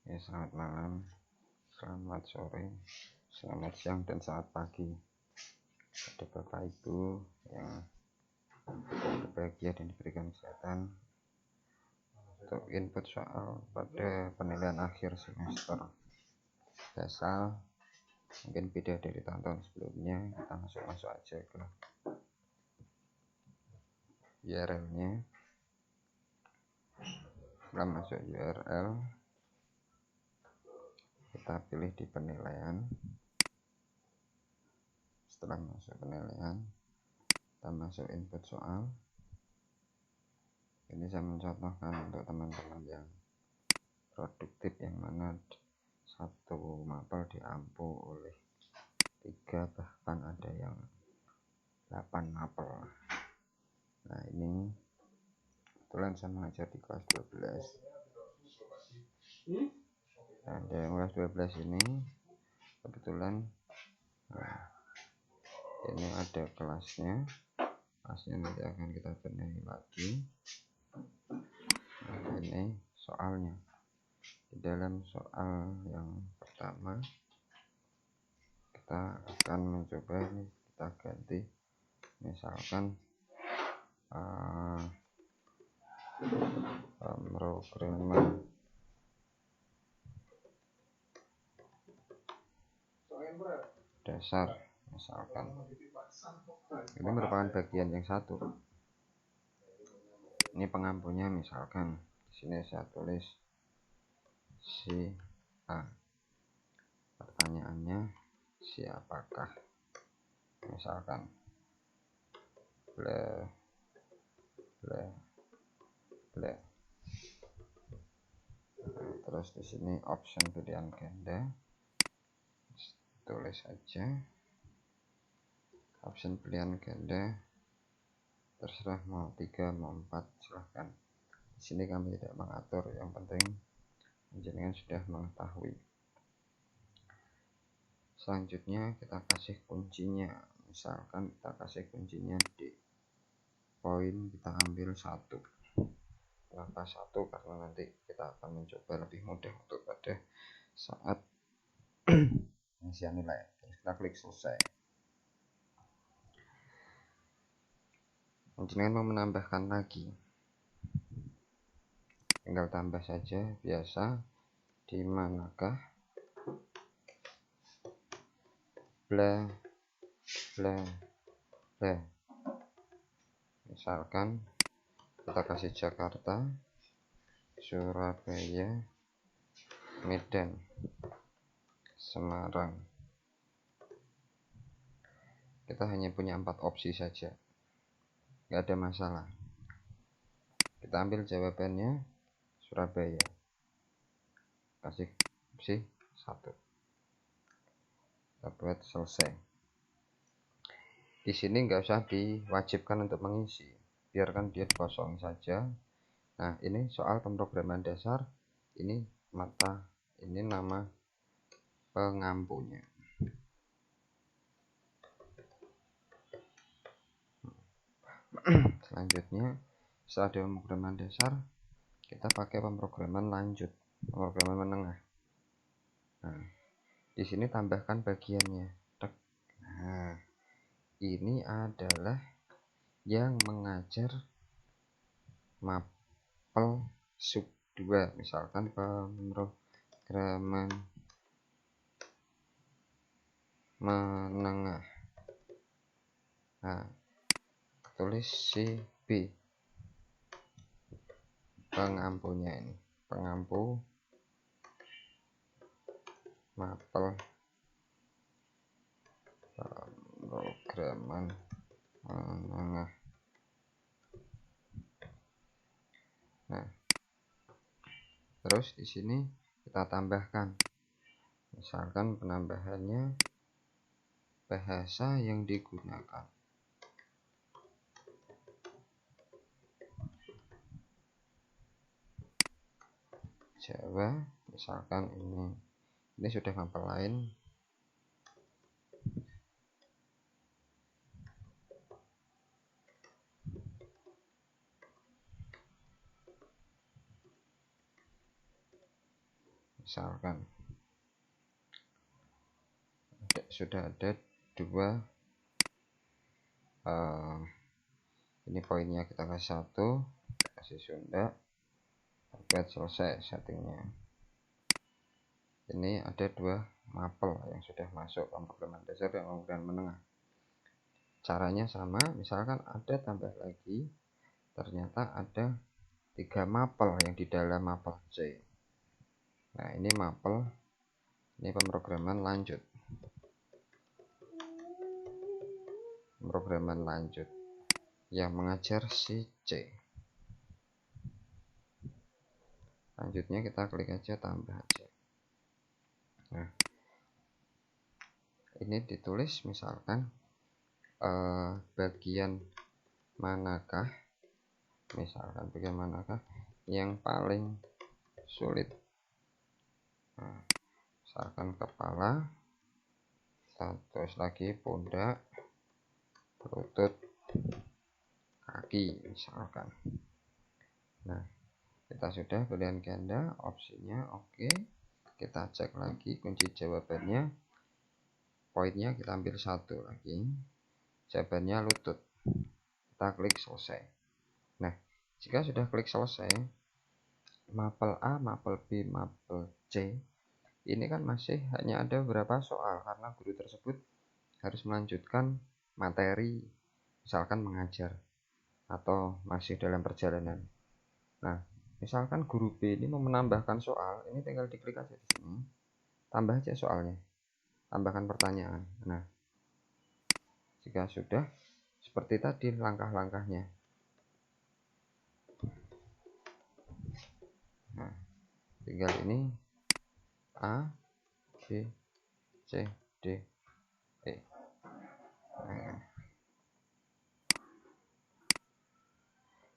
Ya, selamat malam, selamat sore, selamat siang, dan selamat pagi pada Bapak Ibu yang berbahagia dan diberikan kesehatan. Untuk input soal pada penilaian akhir semester dasar mungkin beda dari tahun-tahun sebelumnya. Kita masuk aja ke URL-nya. Setelah masuk URL, kita pilih di penilaian. Setelah masuk penilaian, kita masuk input soal. Ini saya mencontohkan untuk teman-teman yang produktif, yang mana satu mapel diampu oleh 3, bahkan ada yang 8 mapel. Nah, ini kebetulan saya mengajar di kelas 12. Nah, dari kelas 12 ini kebetulan ini ada kelasnya nanti akan kita benahi lagi. Nah, ini soalnya. Di dalam soal yang pertama kita akan mencoba ini, kita ganti misalkan pemrograman dasar, misalkan ini merupakan bagian yang satu. Ini pengampunya, misalkan di sini saya tulis si A. Pertanyaannya siapakah, misalkan bla bla bla. Nah, terus di sini option pilihan ganda, tulis saja option pilihan ganda, terserah mau 3 mau 4, silahkan. Di sini kami tidak mengatur, yang penting jenengan sudah mengetahui. Selanjutnya kita kasih kuncinya, misalkan kita kasih kuncinya D. Poin kita ambil 1. Kenapa 1? Karena nanti kita akan mencoba lebih mudah untuk pada saat pengisian nilai. Terus kita klik selesai. Jenengan mau menambahkan lagi, tinggal tambah saja biasa. Di manakah bla bla bla, misalkan kita kasih Jakarta, Surabaya, Medan, Semarang. Kita hanya punya 4 opsi saja, nggak ada masalah. Kita ambil jawabannya Surabaya, kasih opsi 1, kita buat selesai. Di sini nggak usah diwajibkan untuk mengisi, biarkan dia kosong saja. Nah, ini soal pemrograman dasar, ini nama pengampunya. Selanjutnya, setelah ada pemrograman dasar, kita pakai pemrograman lanjut, pemrograman menengah. Nah, di sini tambahkan bagiannya. Nah, ini adalah yang mengajar mapel sub 2, misalkan pemrograman menengah. Nah, tulis si B, pengampunya ini, pengampu mapel pemrograman menengah. Nah, terus di sini kita tambahkan, misalkan penambahannya bahasa yang digunakan. Jawa, misalkan ini sudah mapel lain. misalkan sudah ada dua, ini poinnya kita kasih 1, kita kasih Sunda, buat selesai settingnya. Ini ada 2 mapel yang sudah masuk pemrograman dasar dan pemrograman menengah. Caranya sama, misalkan ada tambah lagi, ternyata ada 3 mapel yang di dalam mapel C. Nah, ini mapel, ini pemrograman lanjut. Pemrograman lanjut yang mengajar si C. Lanjutnya kita klik aja, tambah aja. Nah, ini ditulis misalkan bagian manakah, misalkan bagian manakah yang paling sulit. Nah, misalkan kepala, terus lagi pundak, lutut, kaki misalkan. Nah, kita sudah pilihan ganda, opsinya oke. Kita cek lagi kunci jawabannya, poinnya kita ambil 1 lagi, jawabannya lutut. Kita klik selesai. Nah, jika sudah klik selesai, mapel A, mapel B, mapel C, ini kan masih hanya ada beberapa soal karena guru tersebut harus melanjutkan materi, misalkan mengajar atau masih dalam perjalanan. Nah, misalkan guru B ini mau menambahkan soal, ini tinggal diklik aja di sini, tambah aja soalnya, tambahkan pertanyaan. Nah, jika sudah seperti tadi langkah-langkahnya. Nah, tinggal ini A, B, C, D, E. Nah,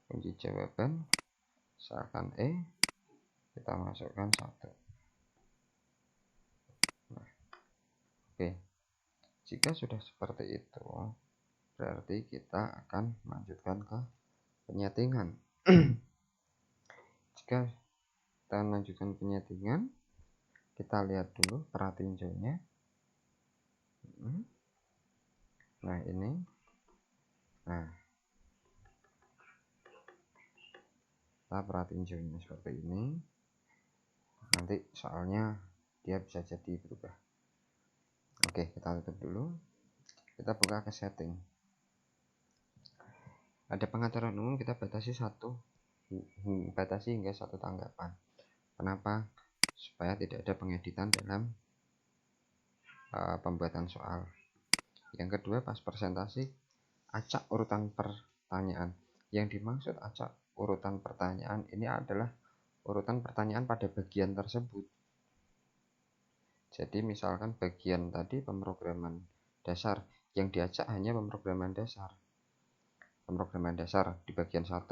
kunci jawaban misalkan E, kita masukkan 1. Nah, oke. Jika sudah seperti itu, berarti kita akan melanjutkan ke penyetingan. Jika kita lanjutkan penyetingan, kita lihat dulu pratinjaunya. Nah, ini. Nah, kita pratinjaunya seperti ini. Nanti soalnya dia bisa jadi berubah. Oke, kita tutup dulu. Kita buka ke setting. Ada pengaturan umum, kita batasi hingga 1 tanggapan. Kenapa? Supaya tidak ada pengeditan dalam pembuatan soal. Yang kedua, pas presentasi, acak urutan pertanyaan. Yang dimaksud acak urutan pertanyaan ini adalah urutan pertanyaan pada bagian tersebut. Jadi misalkan bagian tadi pemrograman dasar, yang diacak hanya pemrograman dasar. Pemrograman dasar di bagian 1,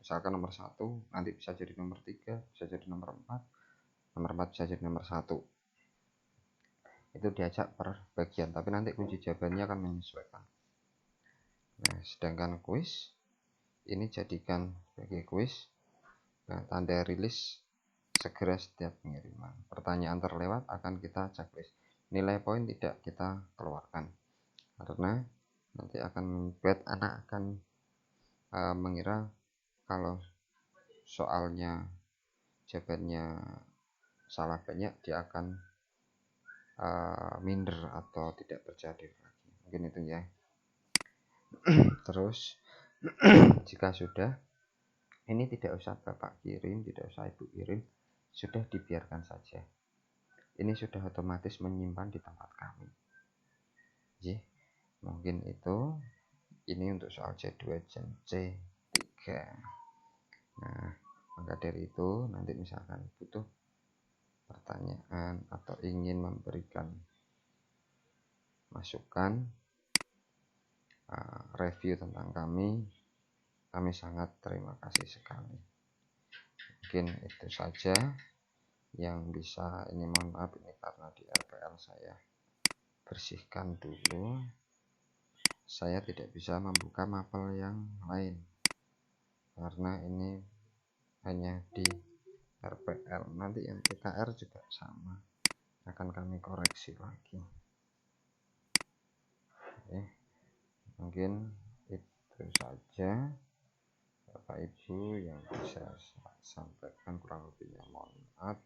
misalkan nomor 1, nanti bisa jadi nomor 3, bisa jadi nomor 4, nomor 4 bisa jadi nomor 1. Itu diacak per bagian, tapi nanti kunci jawabannya akan menyesuaikan. Nah, sedangkan kuis ini jadikan sebagai kuis. Nah, tanda rilis segera setiap pengiriman. Pertanyaan terlewat akan kita checklist. Nilai poin tidak kita keluarkan karena nanti akan membuat anak akan mengira kalau soalnya jawabannya salah banyak, dia akan minder atau tidak percaya diri lagi. Mungkin itu ya. Terus jika sudah, ini tidak usah Bapak kirim, tidak usah Ibu kirim, sudah dibiarkan saja. Ini sudah otomatis menyimpan di tempat kami. Jadi, mungkin itu. Ini untuk soal C2 dan C3. Nah, maka dari itu nanti misalkan butuh pertanyaan atau ingin memberikan masukan, review tentang kami sangat terima kasih sekali. Mungkin itu saja yang bisa, ini mohon maaf ini karena di RPL saya bersihkan dulu. Saya tidak bisa membuka mapel yang lain karena ini hanya di RPL. Nanti yang TKR juga sama, akan kami koreksi lagi. Oke, mungkin itu saja Bapak Ibu yang bisa saya sampaikan, kurang lebihnya mohon maaf.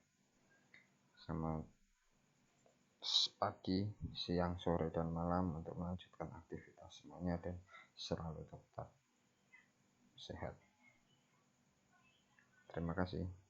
Selamat pagi, siang, sore, dan malam untuk melanjutkan aktivitas semuanya, dan selalu tetap sehat. Terima kasih.